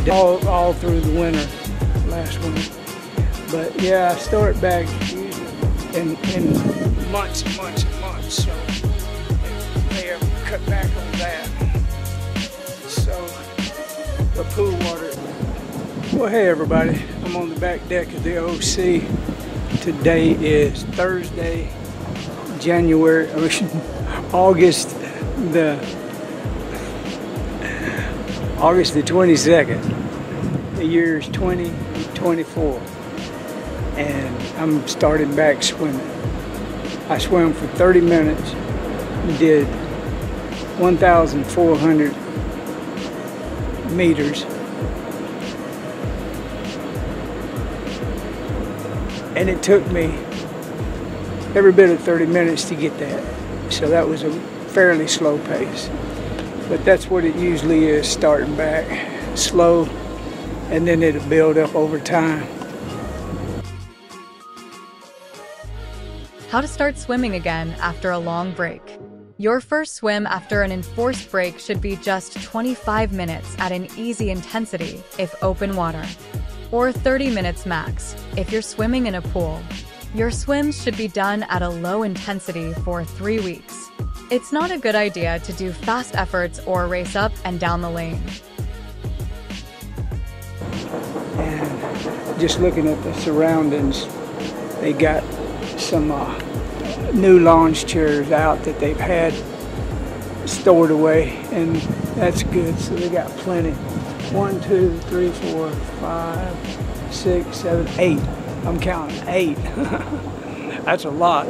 all through the winter, last winter. But yeah, I start back in months and months and months, so they have cut back on that. So the pool water. Well, hey everybody, I'm on the back deck of the OC. Today is Thursday, August the 22nd. The year is 2024, and I'm starting back swimming. I swam for 30 minutes, did 1,400 meters, and it took me every bit of 30 minutes to get that. So that was a fairly slow pace. But that's what it usually is, starting back slow, and then it'll build up over time. How to start swimming again after a long break. Your first swim after an enforced break should be just 25 minutes at an easy intensity if open water, or 30 minutes max if you're swimming in a pool. Your swims should be done at a low intensity for 3 weeks. It's not a good idea to do fast efforts or race up and down the lane. And just looking at the surroundings, they got some new launch chairs out that they've had stored away, and that's good. So they got plenty. 1, 2, 3, 4, 5, 6, 7, 8. I'm counting 8. That's a lot.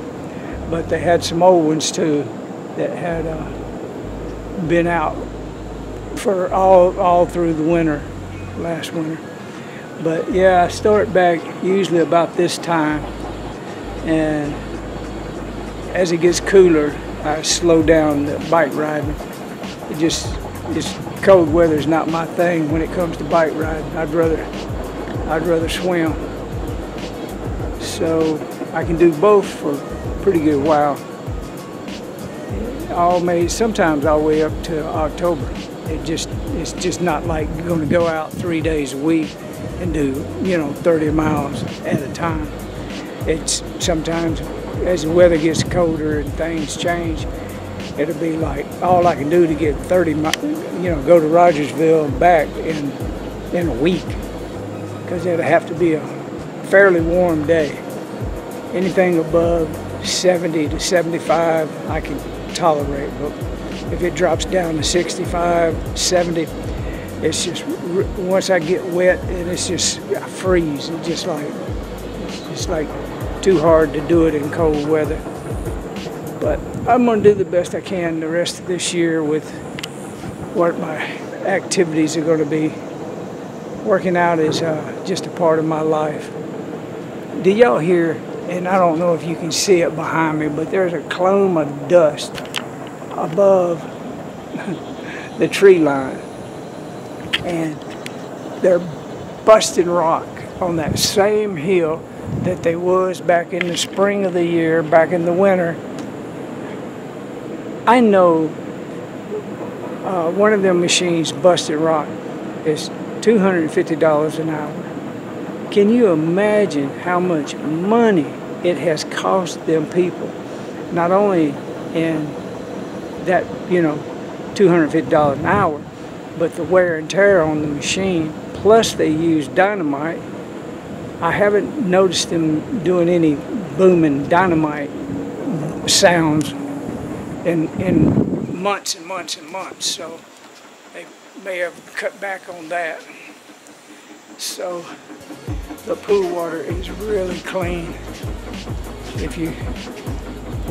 But they had some old ones too that had been out for all through the winter, last winter. But yeah, I start back usually about this time, and as it gets cooler, I slow down the bike riding. It's cold weather's not my thing when it comes to bike riding. I'd rather swim. So I can do both for a pretty good while. Sometimes all the way up to October. It's just not like you're going to go out 3 days a week and do 30 miles at a time. It's sometimes as the weather gets colder and things change, it'll be like all I can do to get 30 miles, go to Rogersville and back in a week, because it'll have to be a fairly warm day. Anything above 70 to 75 I can tolerate, but if it drops down to 65, 70, it's just, once I get wet, and I freeze. It's just like too hard to do it in cold weather. But I'm going to do the best I can the rest of this year with what my activities are going to be. Working out is just a part of my life. Do y'all hear? And I don't know if you can see it behind me, but there's a clone of dust above the tree line. And they're busting rock on that same hill that they was back in the spring of the year, back in the winter. I know one of them machines busting rock is $250 an hour. Can you imagine how much money it has cost them people? Not only in that, $250 an hour, but the wear and tear on the machine, plus they use dynamite. I haven't noticed them doing any booming dynamite sounds in months and months and months, so they may have cut back on that. So the pool water is really clean. If you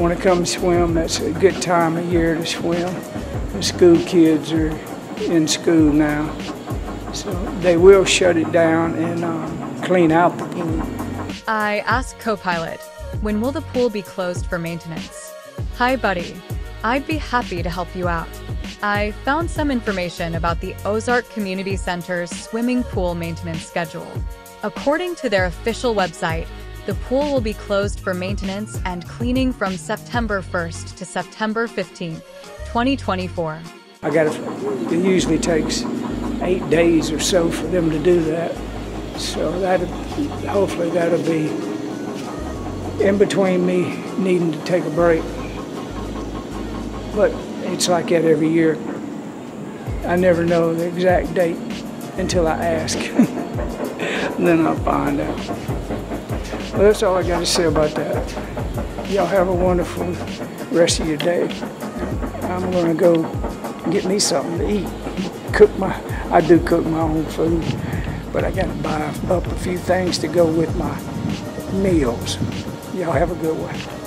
want to come swim, that's a good time of year to swim. The school kids are in school now, so they will shut it down and clean out the pool. I asked co-pilot, when will the pool be closed for maintenance? Hi buddy, I'd be happy to help you out. I found some information about the Ozark Community Center's swimming pool maintenance schedule. According to their official website, the pool will be closed for maintenance and cleaning from September 1st to September 15th, 2024. It usually takes 8 days or so for them to do that. So hopefully that'll be in between me needing to take a break. But it's like that every year. I never know the exact date until I ask. And then I'll find out. Well, that's all I got to say about that. Y'all have a wonderful rest of your day. I'm going to go get me something to eat. I do cook my own food, but I got to buy up a few things to go with my meals. Y'all have a good one.